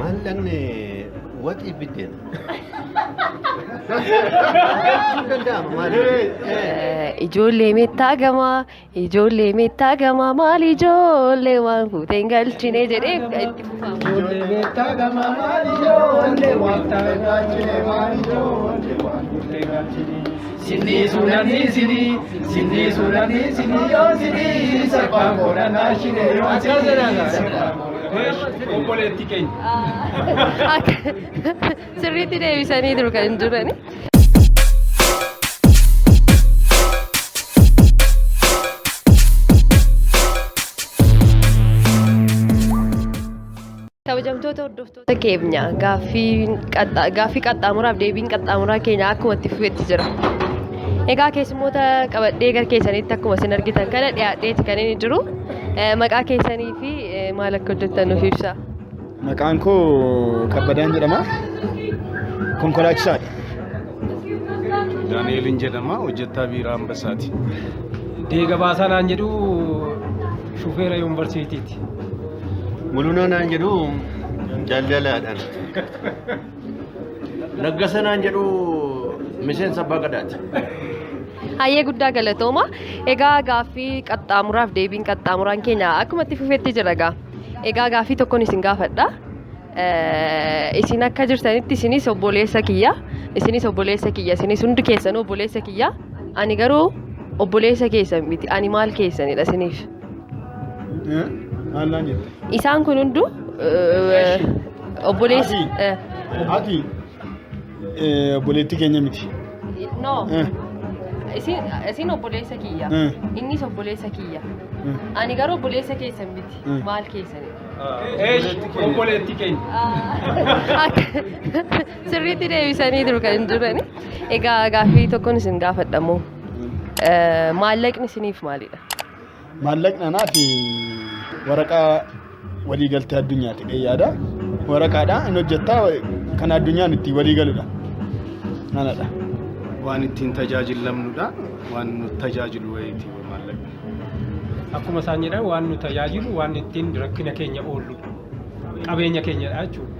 Maallaqni waxii biddeen. Ijoollee meettaa gamaa maal ijoollee waan fuuteen galchine jedhee itti fufama. Ijoollee meettaa gamaa maal ijoollee waan fuuteen galchine maal ijoollee waan fuuteen galchine. Sinii suudhanii yoo sinii salphaan godhanaa shiree yoo sinii. Obboleetti keenya. Sirriitti deebisanii jiru kan jirani. Kabajamtoota hordoftoota keenya gaaffii qaxxaamuraaf deebiin qaxxaamuraa keenya akkuma itti fufetti jira. Egaa keessummoota qabadhee gara keessanitti akkuma isin argitan kana dhiyaadheeti kan inni jiru. Maqaa keessanii fi maal akka hojjettan nuuf ibsaa. Maqaan koo Kabbadaan jedhama. Konkolaachisaadha. Daani'eliin jedhama. Hojjettaa biiraa Ambassaati. Deega Baasanaan jedhu shufeera yuunivarsiitiiti. Mul'unaan jedhu jaalalaadhaan. Naggasanaan jedhu miseensa abbaa gadaati. Hayyee guddaa galatooma. Egaa gaaffii qaxxaamuraaf deebiin qaxxaamuraan keenya akkuma itti fufetti jira egaa. Egaa gaaffii tokkoon isin gaafadha. Isin akka jirtanitti isinis obboleessa kiyya. Isinis hundi keessan obboleessa kiyya. Ani garuu obboleessa keessan miti. Ani maal keessanidha isiniif? Maallaan jirti? Isaan kun hundu obboleessa. Ati obboleetti keenya miti. No. Isin obboleessa kiyya. Innis obboleessa kiyya. Ani garuu obboleessa keessan miti. Maal keessanidha? Obboleetti keenya. Sirriitti deebisanii jiru kan jirani. Egaa gaaffii tokkoon isin gaafadhamu. Maallaqni isiniif maalidha? Maallaqni anaaf waraqaa waliigaltee addunyaati yaada. Waraqaadha inni hojjettaa kan addunyaan itti waliigaludha. Kanadha. Waan ittiin tajaajilamnudha. Waan nu tajaajilu wayiiti maallaqni. Akkuma isaan jedhan waan nu tajaajilu waan ittiin rakkina keenya ooludha. Qabeenya keenyadha jechuudha.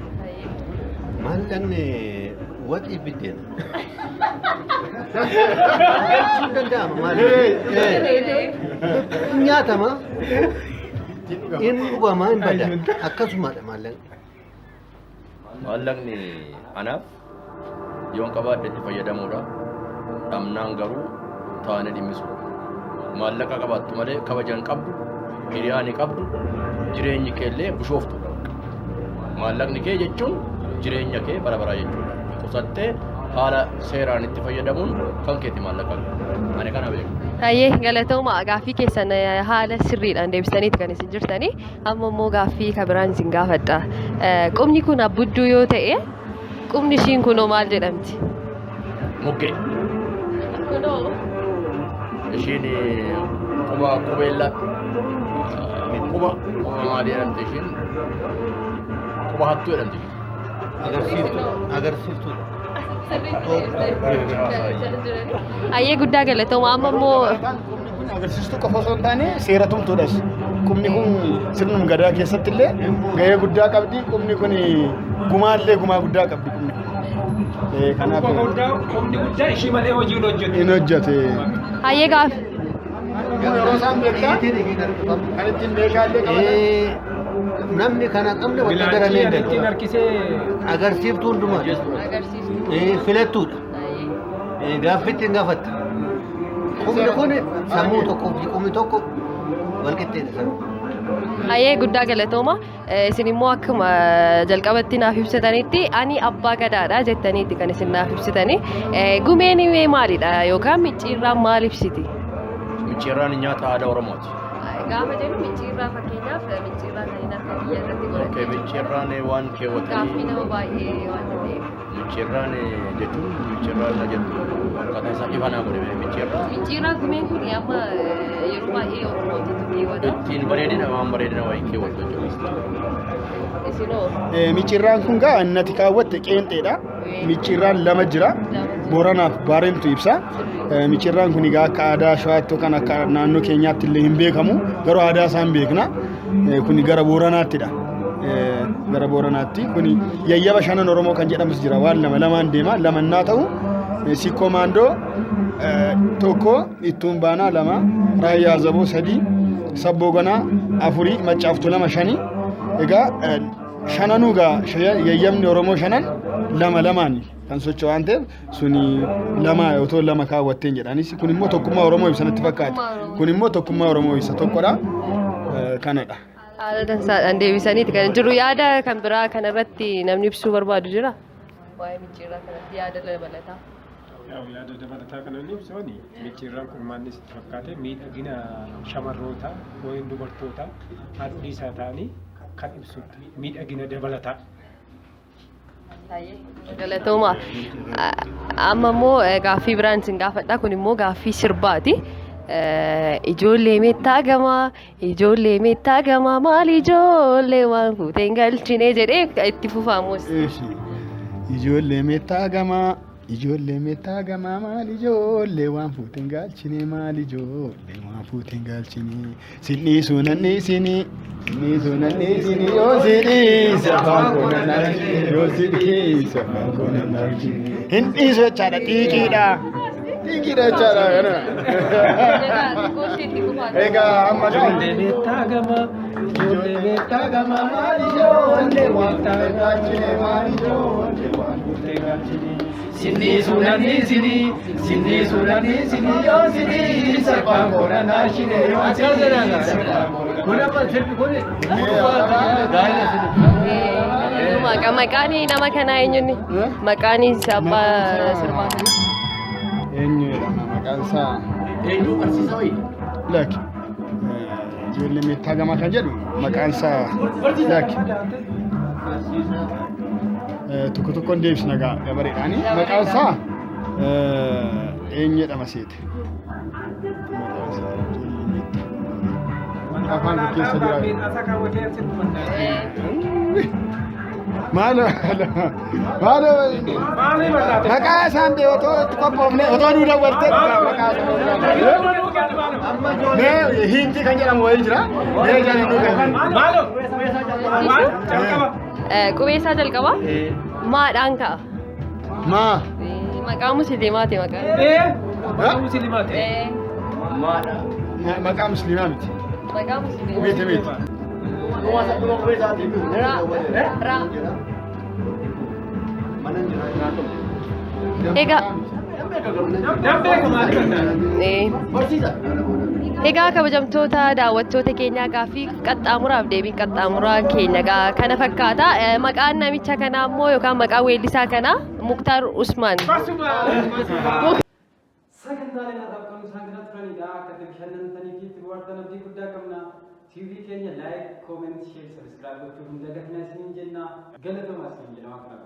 Maallaqni waxii biddeen. Nyaatama. Inni dhugama hin bada. Akkasumadha maallaqni. Maallaqni anaaf yoon qabaadde itti fayyadamuudha. Dhamnaan garuu taane dhimmisu. Maallaqa qabaattu malee kabajan qabdu, hiriyaa ni qabdu, jireenyi keellee bushooftuudha. Maallaqni kee jechuun jireenya kee bara baraa jechuudha. Qusattee haala seeraan itti fayyadamuun kan keeti maallaqa. Ani kana beeku. Hayyee galatooma gaaffii keessan haala sirriidhaan deebisaniiti kan isin jirtanii. Amma immoo gaaffii kan biraan isin gaafadha. Qubni kun abbudduu yoo ta'e qubni ishiin kunoo maal jedhamti? Mukkee. Ishiin qubeella quba maal jedhamti ishiin? Quba hattuu jedhamti. Agarsiiftuudha. Hayyee guddaa galatooma amma immoo agarsiistuu qofa osoo hin taane seera tumtuudhas. Qubni kun sirnum gadaa keessatti illee gahee guddaa qabdi. Qubni kun gumaallee gumaa guddaa qabdi qubni kun. Kanaaf Qubni guddaa ishii malee hojii hin hojjetu. hin hojjete. hayyee gaaffii. Yeroo isaan beektaa kan ittiin meeshaalee qabatan. Namni kana qabne wanta garanee Ittiin danda'u. harkisee Agarsiiftuu hundumaa. Filattuudha. Gaaffiitti hin gaafatta. Qubni kun sammuu tokkoo fi qubni tokko walqixxeedha sammuu. Hayyee guddaa galatooma. Isin immoo akkuma jalqabatti naaf ibsitanitti ani abbaa gadaadha jettaniitti kan isin naaf ibsitanii. Gumeen maalidha yookaan micciirraan maal ibsiti? Micciirraan nyaata aadaa Oromooti. Gaafa jennu micciirraa fakkeenyaaf micciirraa kan akka biyya irratti godhate. Micciirraan waan keewwatanii. Gaaffii nama baay'ee waan ta'eef. Micciirraan jechuun micciirraa isa jedhu akkaataa isaa ifanaa godhame micciirraa. Micciirraa gumeen kun amma yeroo baay'ee Oromootitu keewwata. Ittiin bareedina waan bareedina wayii keewwatu jechuudha. Isinoo Micciirraan kun gaa innati kaawwatte qeenxeedha. Micciirraan lama jira. Booranaaf Baarentu ibsa. Micciirraan kun egaa akka aadaa Shawaatti yookaan akka naannoo keenyaatti illee hin beekamu. Garuu aadaa isaan beekna. Kun gara Booranaattiidha. gara Booranaatti kuni yayyaba shanan Oromoo kan jedhamus jira waan lamaan deema lamannaa ta'u si komaandoo tokko ittuun baanaa lama raayyaa zaboo sadii sabboo ganaa afurii maccaaftu lama shanii egaa shananuu gaa yayyabni Oromoo shanan lamaani kan socho'an ta'e suni lama otoo lama kaawwatteen jedhanis kun immoo tokkummaa Oromoo ibsanatti fakkaata kun immoo tokkummaa Oromoo ibsa tokkodha kanadha. Haala dansaadhaan deebisaniiti kan jiru yaada kan biraa kanarratti namni ibsuu barbaadu jira waa'ee micciirraa kanatti yaada dabalataa. Yaada dabalataa kana inni ibsani micciirraan kun maalnis itti fakkaate miidhagina shamarrootaa yookiin dubartootaa haadholii isaa ta'anii kan ibsutti miidhagina dabalataa. Galatooma. Amma immoo gaaffii biraan isin gaafadha kun immoo gaaffii sirbaati. Ijoollee meettaa gamaa maal ijoollee waan fuuteen galchine jedhee itti fufaamus. Ijoollee meettaa gamaa maal ijoollee waan fuuteen galchine maal ijoollee waan fuuteen galchine sinniisuu nanniisinii yoo sidhiisa afaan koonaan yoo sidhiisa afaan koonaan hin dhiisu jechaadha xiiqiidha. Tinggi dah cara kan? Ega amma jolle betagama mari jolle betagachine mari jolle betagachine sini sunani sini yo sini sarpang kona nashine yo sini kona pa sirpi kone maqaan nama kanaa eenyuuni maqaan siapa sirba kana maqaan isaa eenyu barsiisaa wayii laki ijoollee meettaa gamaa kan jedhu maqaan isaa laki tokko tokkoon deebisna gabareedhaani maqaan isaa eenyu jedhama seete afaan keessa jira Maalo maqaa isaan ta'e otoo itti qophoofne otoo nu daawwattee maqaa hinti kan jedhamu wayii jira qubeessaa jalqaba maadhaan ka'a maqaa musliimaati maqaa musliimaa miti miti Egaa kabajamtoota daawwattoota keenyaa gaaffii qaxxaamuraaf deebii qaxxaamuraa keenya kana fakkaata. Maqaan namicha kanaa immoo yookaan maqaan weellisaa kanaa Muktaar Usmaan. Sagantaaleen irraa kan isaan kana turanidha. Akka bashannantanii fi itti bohaartan abdii guddaa qabna. TV keenya like, comment, share, subscribe gochuun dagatinaa isiniin jenna. Galatoomaa isiniin jenna waan kana